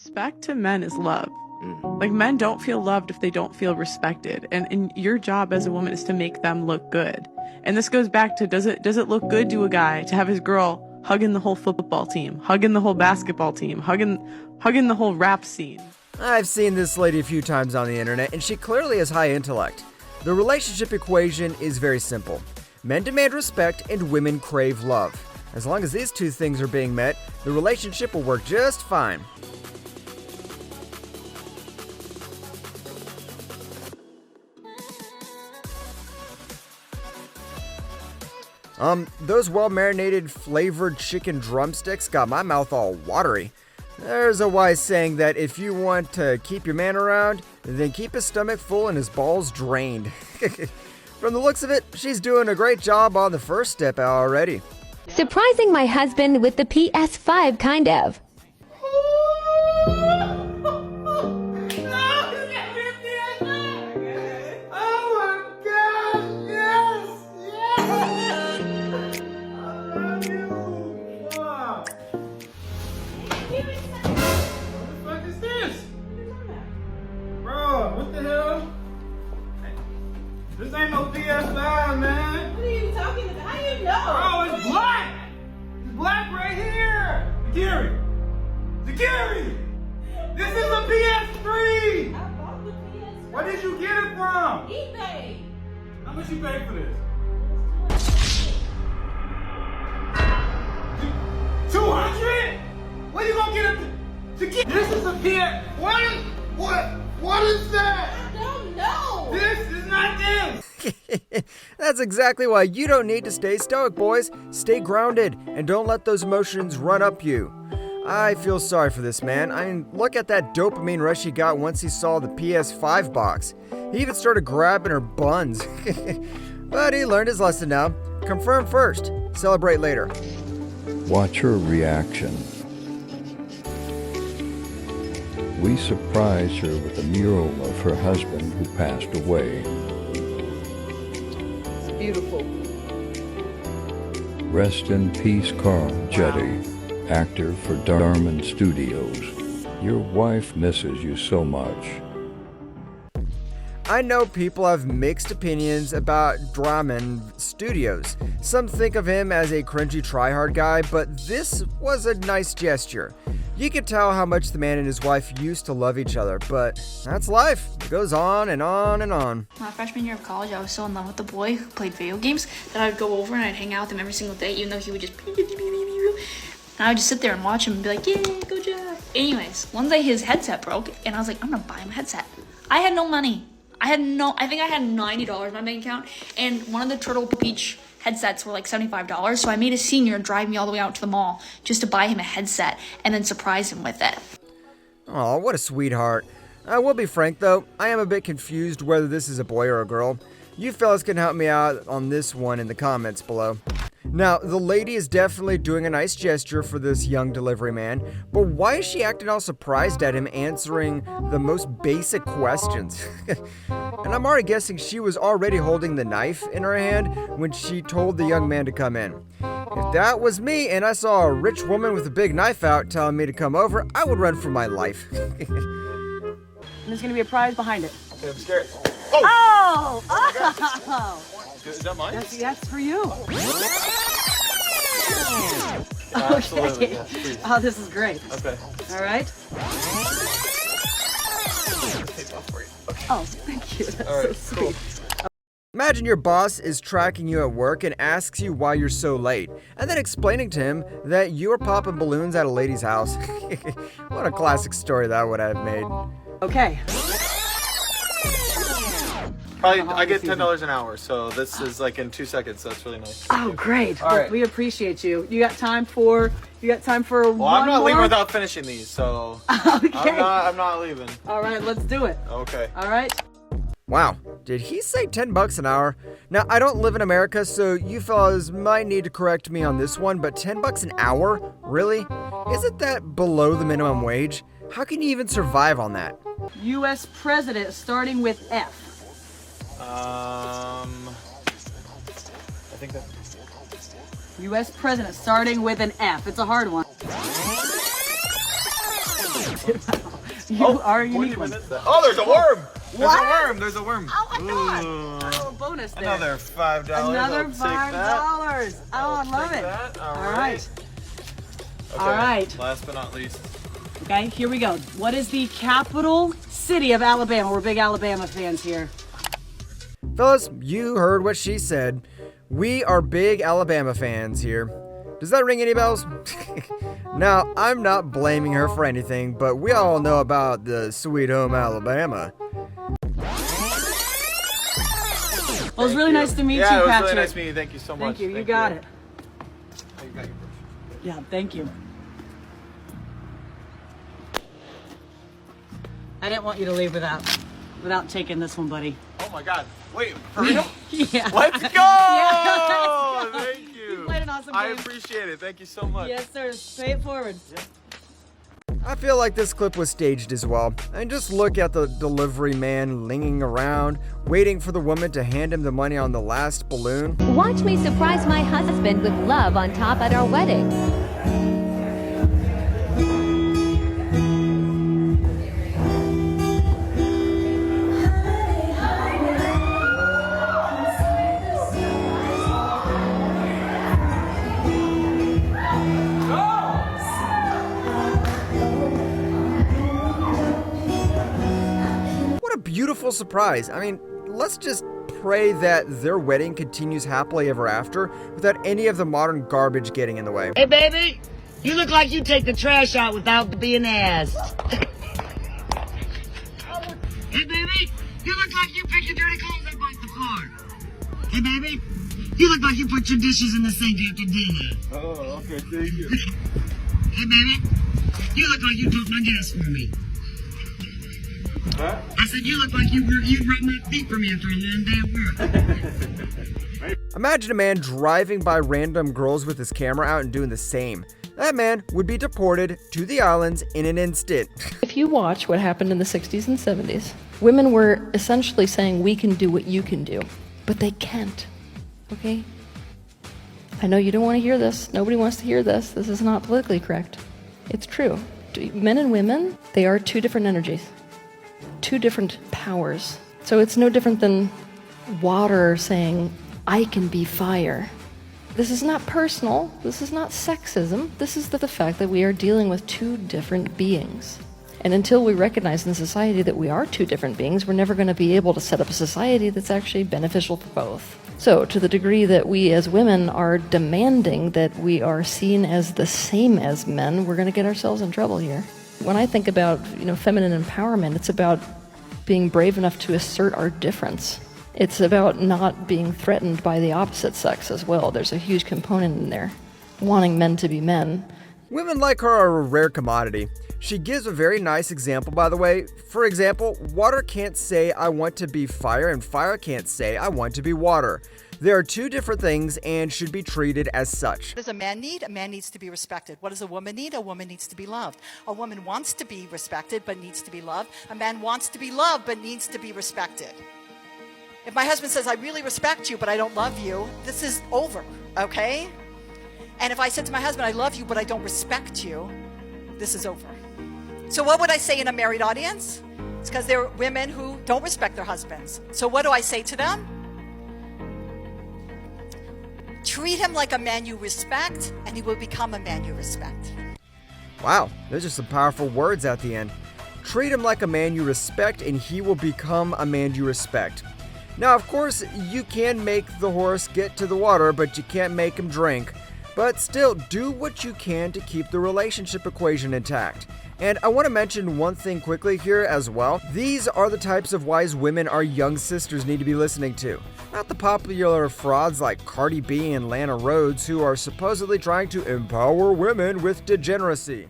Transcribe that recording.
Respect to men is love. Like, men don't feel loved if they don't feel respected. And your job as a woman is to make them look good. And this goes back to, does it look good to a guy to have his girl hugging the whole football team, hugging the whole basketball team, hugging the whole rap scene? I've seen this lady a few times on the internet, and she clearly has high intellect. The relationship equation is very simple. Men demand respect and women crave love. As long as these two things are being met, the relationship will work just fine. Those well-marinated, flavored chicken drumsticks got my mouth all watery. There's a wise saying that if you want to keep your man around, then keep his stomach full and his balls drained. From the looks of it, she's doing a great job on the first step already. Surprising my husband with the PS5, kind of. This ain't no PS5, man. What are you talking about? How do you know? Oh, it's black. It's black right here. Security. This is a PS3. I bought the PS5. Where did you get it from? eBay. How much you paid for this? 200? Where you gonna get it? This is a PS. What is that? I don't know. This is not this. That's exactly why you don't need to stay stoic, boys. Stay grounded and don't let those emotions run up you. I feel sorry for this man. I mean, look at that dopamine rush he got once he saw the PS5 box. He even started grabbing her buns. But he learned his lesson now. Confirm first, celebrate later. Watch her reaction. We surprised her with a mural of her husband who passed away. It's beautiful. Rest in peace, Carl Jetty, actor for Darman Studios. Your wife misses you so much. I know people have mixed opinions about Darman Studios. Some think of him as a cringy tryhard guy, but this was a nice gesture. You could tell how much the man and his wife used to love each other, but that's life. It goes on and on and on. My freshman year of college, I was so in love with the boy who played video games that I'd go over and I'd hang out with him every single day, even though he would just... And I would just sit there and watch him and be like, yeah, go job. Anyways, one day his headset broke, and I was like, I'm gonna buy him a headset. I had no money. I think I had $90 in my bank account, and one of the Turtle Beach headsets were like $75, so I made a senior drive me all the way out to the mall just to buy him a headset and then surprise him with it. Aw, what a sweetheart. I will be frank though, I am a bit confused whether this is a boy or a girl. You fellas can help me out on this one in the comments below. Now, the lady is definitely doing a nice gesture for this young delivery man, but why is she acting all surprised at him answering the most basic questions? And I'm already guessing she was already holding the knife in her hand when she told the young man to come in. If that was me and I saw a rich woman with a big knife out telling me to come over, I would run for my life. And there's gonna be a prize behind it. Okay, I'm scared. Oh! Oh! Is that mine? That's for you. Absolutely. Okay. Yes, please. Oh, this is great. Okay. All right. Take off for you. Okay. Oh, thank you. That's All right, so cool. sweet. Imagine your boss is tracking you at work and asks you why you're so late, and then explaining to him that you were popping balloons at a lady's house. What a classic story that would have made. Okay. Probably, I get $10 an hour, so this is like in 2 seconds. So that's really nice. Oh, great. All right. We appreciate you. You got time for Well, one I'm not leaving more? without finishing these, so Okay. I'm not leaving. All right, let's do it. Okay. All right. Wow, did he say $10 an hour? Now, I don't live in America, so you fellas might need to correct me on this one, but $10 an hour? Really? Isn't that below the minimum wage? How can you even survive on that? U.S. President starting with F. I think that. U.S. President starting with an F. It's a hard one. You are a unique one. Oh, there's a worm. What? There's a worm. Oh my god! A little bonus there. Another $5. Another I'll take $5. that. Oh, I love Take it. that. All All right. right. Okay. All right. Last but not least. Okay, here we go. What is the capital city of Alabama? We're big Alabama fans here. Fellas, you heard what she said. We are big Alabama fans here. Does that ring any bells? Now, I'm not blaming her for anything, but we all know about the Sweet Home Alabama. Well, it was really nice to meet you, Yeah, it was Patrick. really nice meeting you. Thank you so much. Thank you. You got it. Oh, you got your brush. Yeah, thank you. I didn't want you to leave without taking this one, buddy. Oh my God. Wait, for real? Yeah. Let's go! Yeah, let's go. Thank you. You played an awesome I game. appreciate it. Thank you so much. Yes, sir. Pay it forward. I feel like this clip was staged as well. And just look at the delivery man linging around, waiting for the woman to hand him the money on the last balloon. Watch me surprise my husband with love on top at our wedding. What a beautiful surprise. I mean, let's just pray that their wedding continues happily ever after without any of the modern garbage getting in the way. Hey, baby, you look like you take the trash out without being asked. Hey, baby, you look like you pick your dirty clothes up off the floor. Hey, baby, you look like you put your dishes in the sink after dinner. Oh, okay. Thank you. Hey, baby, you look like you took my gas for me. Huh? I said, you look like you rubbed my feet for me after a long day at work. Imagine a man driving by random girls with his camera out and doing the same. That man would be deported to the islands in an instant. If you watch what happened in the 60s and 70s, women were essentially saying, we can do what you can do, but they can't, okay? I know you don't want to hear this. Nobody wants to hear this. This is not politically correct. It's true. Men and women, they are two different energies, two different powers. So it's no different than water saying, I can be fire. This is not personal. This is not sexism. This is the fact that we are dealing with two different beings. And until we recognize in society that we are two different beings, we're never going to be able to set up a society that's actually beneficial for both. So to the degree that we as women are demanding that we are seen as the same as men, we're going to get ourselves in trouble here. When I think about, feminine empowerment, it's about being brave enough to assert our difference. It's about not being threatened by the opposite sex as well. There's a huge component in there, wanting men to be men. Women like her are a rare commodity. She gives a very nice example, by the way. For example, water can't say, I want to be fire, and fire can't say, I want to be water. They are two different things and should be treated as such. What does a man need? A man needs to be respected. What does a woman need? A woman needs to be loved. A woman wants to be respected but needs to be loved. A man wants to be loved but needs to be respected. If my husband says, I really respect you, but I don't love you, this is over, okay? And if I said to my husband, I love you, but I don't respect you, this is over. So what would I say in a married audience? It's because there are women who don't respect their husbands. So what do I say to them? Treat him like a man you respect, and he will become a man you respect. Wow, those are some powerful words at the end. Treat him like a man you respect, and he will become a man you respect. Now, of course, you can make the horse get to the water, but you can't make him drink. But still, do what you can to keep the relationship equation intact. And I want to mention one thing quickly here as well. These are the types of wise women our young sisters need to be listening to. Not the popular frauds like Cardi B and Lana Rhodes who are supposedly trying to empower women with degeneracy.